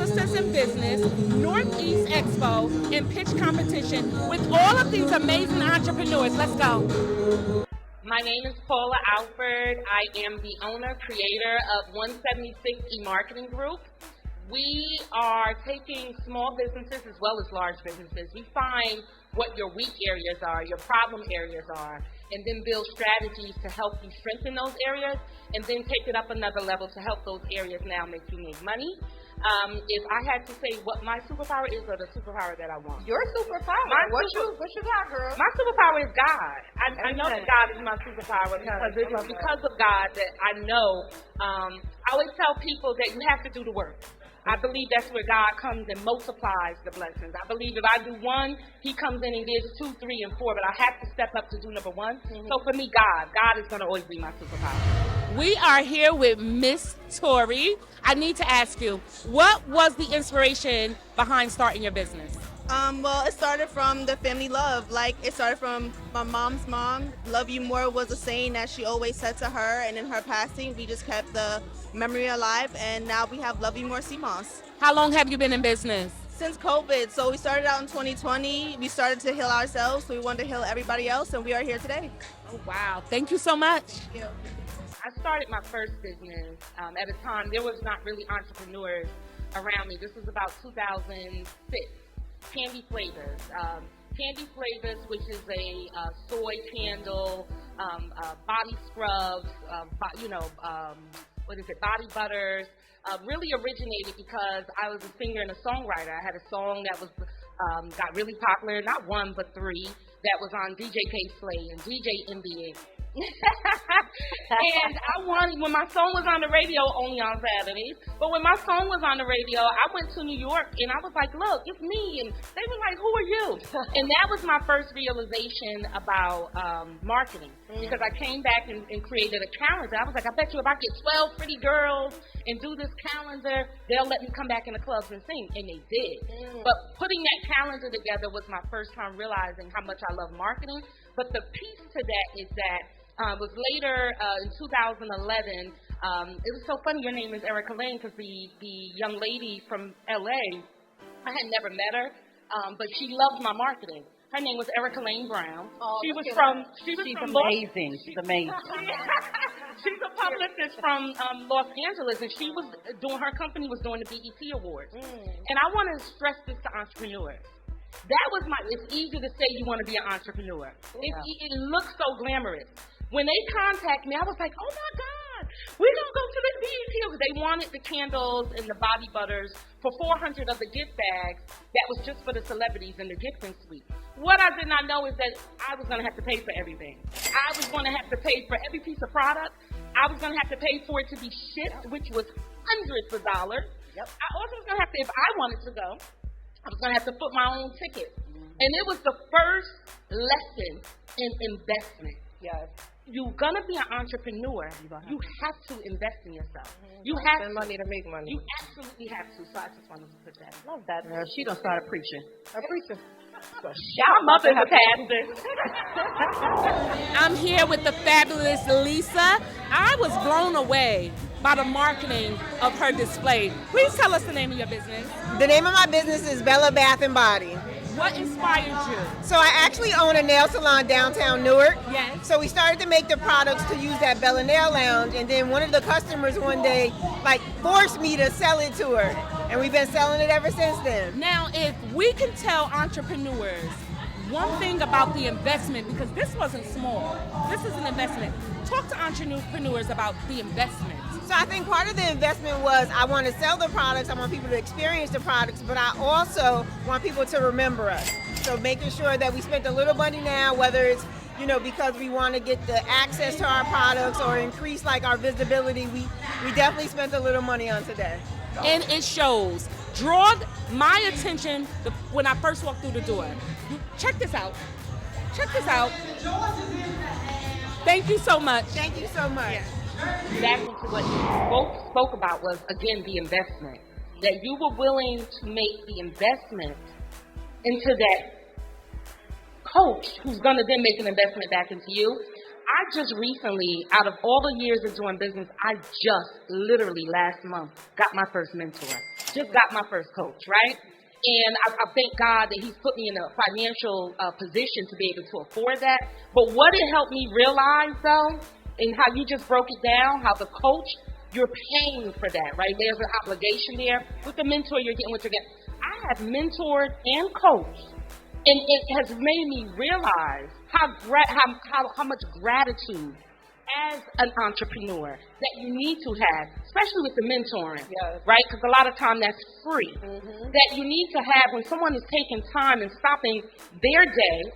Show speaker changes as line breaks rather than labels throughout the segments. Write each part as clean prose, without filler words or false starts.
Sistahs In Business, Northeast Expo, and pitch competition with all of these amazing entrepreneurs. Let's go.
My name is Paula Alford. I am the owner, creator of 176 E-Marketing Group. We are taking small businesses as well as large businesses. We find what your weak areas are, your problem areas are, and then build strategies to help you strengthen those areas, and then take it up another level to help those areas now make you make money. If I had to say what my superpower is, or the superpower that I want.
Your superpower? What you got, girl?
My superpower is God. I know that God is my superpower because it is because of God that I know. I always tell people that you have to do the work. I believe that's where God comes and multiplies the blessings. I believe if I do one, He comes in and gives 2, 3, and 4, but I have to step up to do number one. Mm-hmm. So for me, God is going to always be my superpower.
We are here with Miss Tori. I need to ask you, what was the inspiration behind starting your business?
Well, it started from the family love. Like, it started from my mom's mom. Love you more was a saying that she always said to her, and in her passing, we just kept the memory alive, and now we have Love You More CMOS.
How long have you been in business?
Since COVID. So we started out in 2020. We started to heal ourselves, so we wanted to heal everybody else, and we are here today.
Oh, wow. Thank you so much.
Thank you.
I started my first business. At a time, there was not really entrepreneurs around me. This was about 2006. Candy Flavors. Candy Flavors, which is a soy candle, body scrubs, body butters, really originated because I was a singer and a songwriter. I had a song that was got really popular, not one but three, that was on DJ K-Slay and DJ NBA. And I wanted, when my song was on the radio, only on Saturdays, but when my song was on the radio, I went to New York and I was like, look, it's me. And they were like, who are you? And that was my first realization about marketing, because I came back and created a calendar. I was like, I bet you if I get 12 pretty girls and do this calendar, they'll let me come back in the clubs and sing. And they did. But putting that calendar together was my first time realizing how much I love marketing. But the piece to that is that was later in 2011. It was so funny. Your name is Erica Lane, because the young lady from LA, I had never met her, but she loved my marketing. Her name was Erica Lane Brown. Oh, she's
amazing. She's amazing.
She's a publicist from Los Angeles, and she was doing, her company was doing the BET Awards. And I want to stress this to entrepreneurs. That was it's easy to say you want to be an entrepreneur. It looks so glamorous. When they contact me, I was like, oh my God, we're going to go to the BET. They wanted the candles and the body butters for 400 of the gift bags that was just for the celebrities in the gifting suite. What I did not know is that I was going to have to pay for everything. I was going to have to pay for every piece of product. I was going to have to pay for it to be shipped, which was hundreds of dollars. Yep. I also was going to have to, if I wanted to go, I was going to have to put my own ticket. And it was the first lesson in investment.
Yes.
You're going to be an entrepreneur. You have to invest in yourself. You have
spend money to make money.
You absolutely have to. So I just wanted to put that.
Love that. She done started preaching. A preacher.
My mother's a pastor.
I'm here with the fabulous Lisa. I was blown away by the marketing of her display. Please tell us the name of your business.
The name of my business is Bella Bath and Body.
What inspired you?
So I actually own a nail salon downtown Newark.
Yes.
So we started to make the products to use that Bella Nail Lounge, and then one of the customers one day forced me to sell it to her, and we've been selling it ever since then.
Now, if we can tell entrepreneurs one thing about the investment, because this wasn't small, this is an investment. Talk to entrepreneurs about the investment.
So I think part of the investment was I want to sell the products, I want people to experience the products, but I also want people to remember us. So making sure that we spent a little money now, whether it's because we want to get the access to our products or increase our visibility, we definitely spent a little money on today.
And it shows. Draw my attention when I first walked through the door. Check this out. Check this out. Thank you so much.
Thank you so much.
Exactly to what you both spoke about was, again, the investment. That you were willing to make the investment into that coach who's going to then make an investment back into you. I just recently, out of all the years of doing business, I just literally last month got my first mentor. just got my first coach, right? And I thank God that he's put me in a financial position to be able to afford that. But what it helped me realize, though, and how you just broke it down, how the coach, you're paying for that, right? There's an obligation there. With the mentor, you're getting what you're getting. I have mentored and coached, and it has made me realize how much gratitude as an entrepreneur that you need to have, especially with the mentoring, right? Because a lot of time that's free. That you need to have when someone is taking time and stopping their day,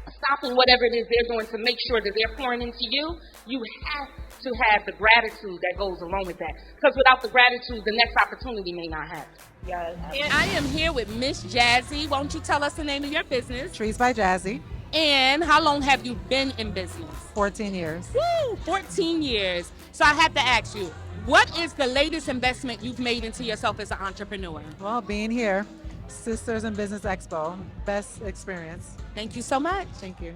stopping whatever it is they're doing to make sure that they're pouring into you, you have to have the gratitude that goes along with that. Because without the gratitude, the next opportunity may not happen.
Yes. And I am here with Miss Jazzy. Won't you tell us the name of your business?
Trees by Jazzy.
And how long have you been in business?
14 years.
Woo, 14 years. So I have to ask you, what is the latest investment you've made into yourself as an entrepreneur?
Well, being here, Sistahs In Business Expo, best experience.
Thank you so much.
Thank you.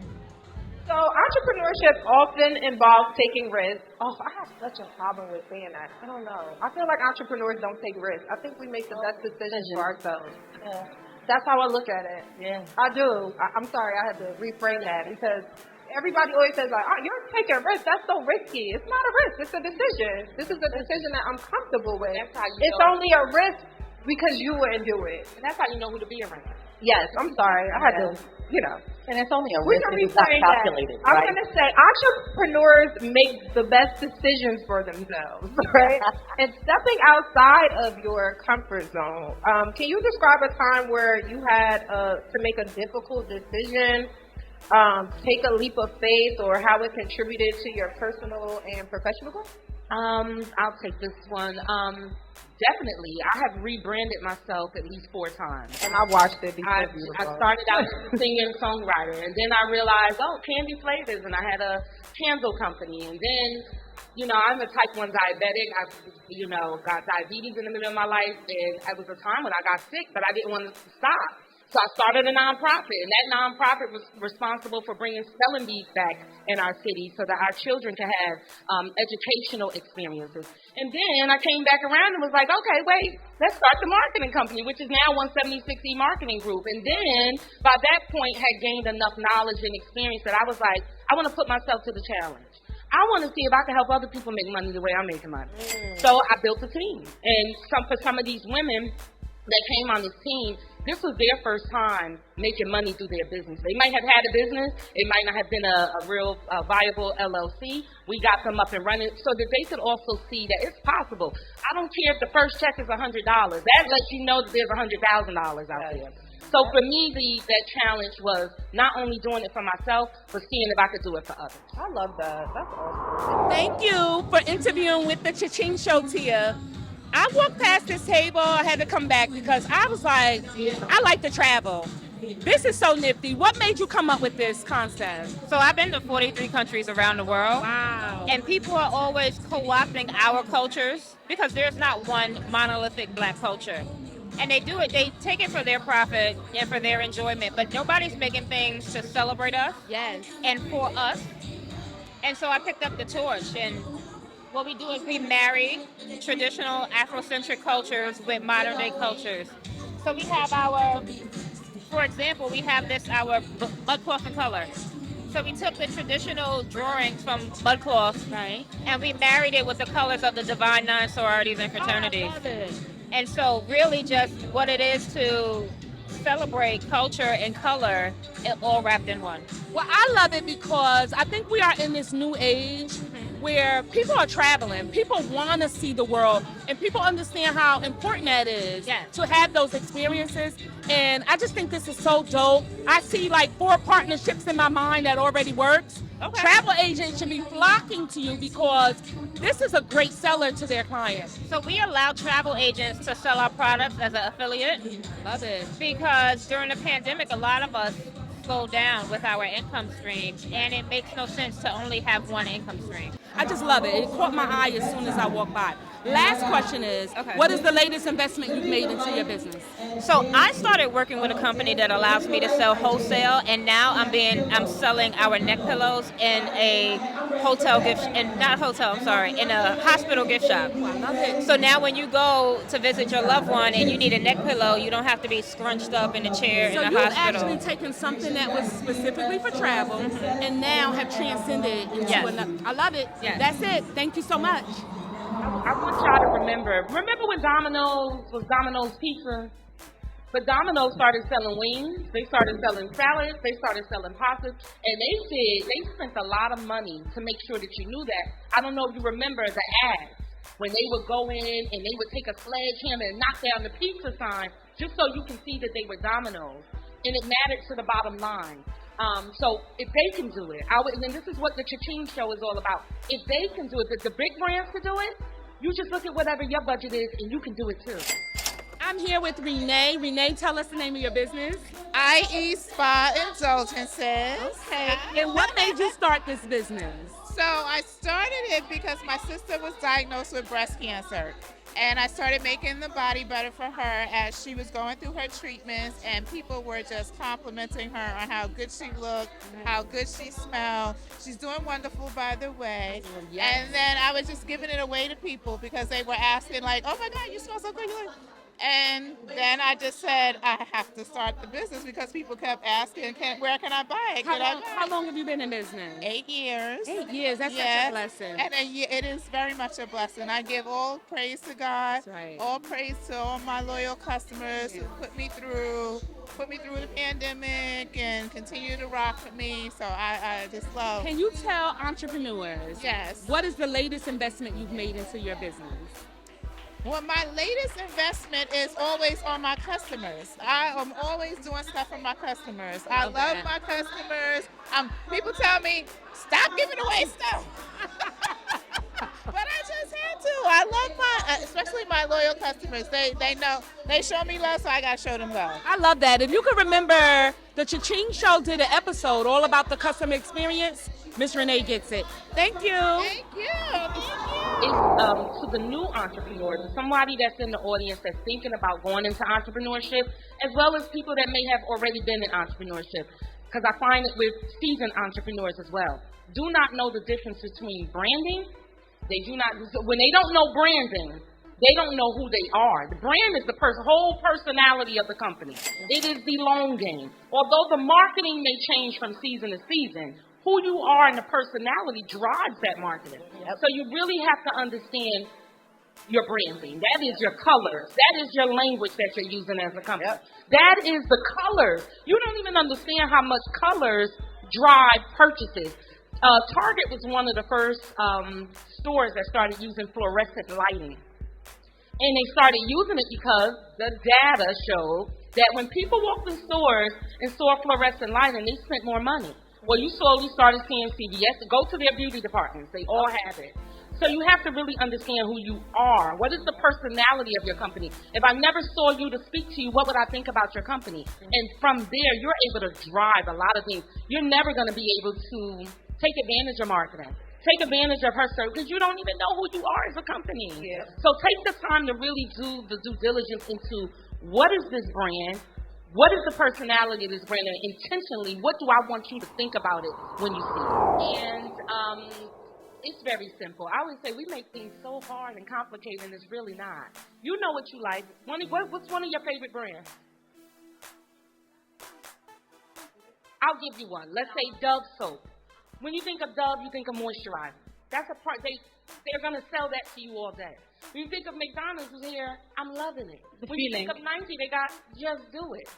So entrepreneurship often involves taking risks. Oh, I have such a problem with saying that. I don't know. I feel like entrepreneurs don't take risks. I think we make the best decisions for ourselves. Yeah. That's how I look at it. Yeah. I do. I'm sorry, I had to reframe that because everybody always says like, oh, you're taking a risk. That's so risky. It's not a risk. It's a decision. This is a decision that I'm comfortable with.
That's how you
it's
know.
only a risk because you wouldn't do it.
And that's how you know who to be around.
Yes, I'm sorry. I had to,
And it's only a
we
risk
can
if it's not
reframe that.
calculated,
I'm
right?
going to say entrepreneurs make the best decisions for themselves, right? And stepping outside of your comfort zone. Can you describe a time where you had to make a difficult decision, take a leap of faith, or how it contributed to your personal and professional growth?
I'll take this one. Definitely. I have rebranded myself at least 4 times.
And I watched it.
I started out as a singer and songwriter, and then I realized, candy flavors, and I had a candle company. And then, I'm a type 1 diabetic. I, got diabetes in the middle of my life, and it was a time when I got sick, but I didn't want to stop. So I started a nonprofit, and that nonprofit was responsible for bringing spelling bees back in our city so that our children can have educational experiences. And then I came back around and was like, okay, wait, let's start the marketing company, which is now 176E Marketing Group. And then by that point had gained enough knowledge and experience that I was like, I want to put myself to the challenge. I want to see if I can help other people make money the way I'm making money. So I built a team. And for some of these women that came on this team, this was their first time making money through their business. They might have had a business. It might not have been a real viable LLC. We got them up and running so that they could also see that it's possible. I don't care if the first check is $100. That lets you know that there's $100,000 out there. So for me, that challenge was not only doing it for myself, but seeing if I could do it for others.
I love that. That's awesome.
Thank you for interviewing with the ChaChing Show, Tia. I walked past this table. I had to come back because I was like, I like to travel. This is so nifty. What made you come up with this concept?
So I've been to 43 countries around the world.
Wow.
And people are always co-opting our cultures because there's not one monolithic Black culture. And they do it, they take it for their profit and for their enjoyment, but nobody's making things to celebrate us.
Yes.
And for us. And so I picked up the torch, and what we do is we marry traditional Afrocentric cultures with modern day cultures. So we have for example, we have our mudcloth in color. So we took the traditional drawings from mudcloth,
Right.
and we married it with the colors of the divine 9 sororities and fraternities.
I love it.
And so really just what it is to celebrate culture and color, it all wrapped in one.
Well, I love it because I think we are in this new age where people are traveling. People want to see the world, and people understand how important that is to have those experiences. And I just think this is so dope. I see like 4 partnerships in my mind that already works.
Okay.
Travel agents should be flocking to you because this is a great seller to their clients.
So we allow travel agents to sell our products as an affiliate.
Love it.
Because during the pandemic, a lot of us slowed down with our income streams, and it makes no sense to only have one income stream.
I just love it. It caught my eye as soon as I walked by. Last question is, what is the latest investment you've made into your business?
So I started working with a company that allows me to sell wholesale, and now I'm selling our neck pillows in a hotel gift, and not hotel, I'm sorry, in a hospital gift shop.
Oh, I love it.
So now when you go to visit your loved one and you need a neck pillow, you don't have to be scrunched up in a chair
So
in a
you've
hospital.
actually taken something that was specifically for travel and now have transcended into
Yes.
another. I love it.
Yes.
That's it. Thank you so much.
I want y'all to remember when Domino's was Domino's Pizza? But Domino's started selling wings, they started selling salads, they started selling pastas, and they spent a lot of money to make sure that you knew that. I don't know if you remember the ads, when they would go in and they would take a sledgehammer and knock down the pizza sign, just so you can see that they were Domino's. And it mattered to the bottom line. So if they can do it, and this is what the ChaChing Show is all about. If they can do it, if the big brands can do it, you just look at whatever your budget is and you can do it too.
I'm here with Renee. Renee, tell us the name of your business.
IE Spa Indulgences.
Okay. And what made you start this business?
So I started it because my sister was diagnosed with breast cancer. And I started making the body better for her as she was going through her treatments, and people were just complimenting her on how good she looked, how good she smelled. She's doing wonderful, by the way.
Yes.
And then I was just giving it away to people because they were asking like, oh my God, you smell so good. And then I just said, I have to start the business because people kept asking, where can I buy it?
How long have you been in business?
8 years.
8 years. That's such a blessing.
And it is very much a blessing. I give all praise to God.
That's right.
All praise to all my loyal customers who put me through the pandemic and continue to rock with me. So I just love.
Can you tell entrepreneurs?
Yes.
What is the latest investment you've made into your business?
Well, my latest investment is always on my customers. I am always doing stuff for my customers. I love my customers. People tell me, stop giving away stuff. But I just had to. I love especially my loyal customers. They know, they show me love, so I got to show them love.
I love that. If you can remember, the ChaChing Show did an episode all about the customer experience. Miss Renee gets it. Thank you.
Thank you.
It's to the new entrepreneurs, somebody that's in the audience that's thinking about going into entrepreneurship, as well as people that may have already been in entrepreneurship, because I find it with seasoned entrepreneurs as well. Do not know the difference between branding. When they don't know branding, they don't know who they are. The brand is the whole personality of the company. It is the long game. Although the marketing may change from season to season, who you are and the personality drives that marketing. So you really have to understand your branding. That is your colors. That is your language that you're using as a company. That is the colors. You don't even understand how much colors drive purchases. Target was one of the first stores that started using fluorescent lighting. And they started using it because the data showed that when people walked in stores and saw fluorescent lighting, they spent more money. Well, you slowly started seeing CVS. Go to their beauty departments. They all have it. So you have to really understand who you are. What is the personality of your company? If I never saw you to speak to you, what would I think about your company? And from there, you're able to drive a lot of things. You're never going to be able to take advantage of marketing. Take advantage of her service because you don't even know who you are as a company. So take the time to really do the due diligence into what is this brand? What is the personality of this brand? And intentionally, what do I want you to think about it when you see it? And it's very simple. I always say we make things so hard and complicated, and it's really not. You know what you like. What's one of your favorite brands? I'll give you one. Let's say Dove soap. When you think of Dove, you think of moisturizer. That's a part they're gonna sell that to you all day. When you think of McDonald's here, I'm loving it. When you think of 90, they got Just Do It.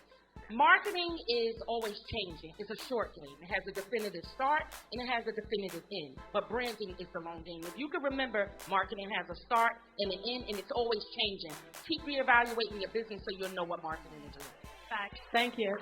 Marketing is always changing. It's a short game. It has a definitive start and it has a definitive end. But branding is the long game. If you can remember, marketing has a start and an end, and it's always changing. Keep reevaluating your business so you'll know what marketing is doing.
Thank you.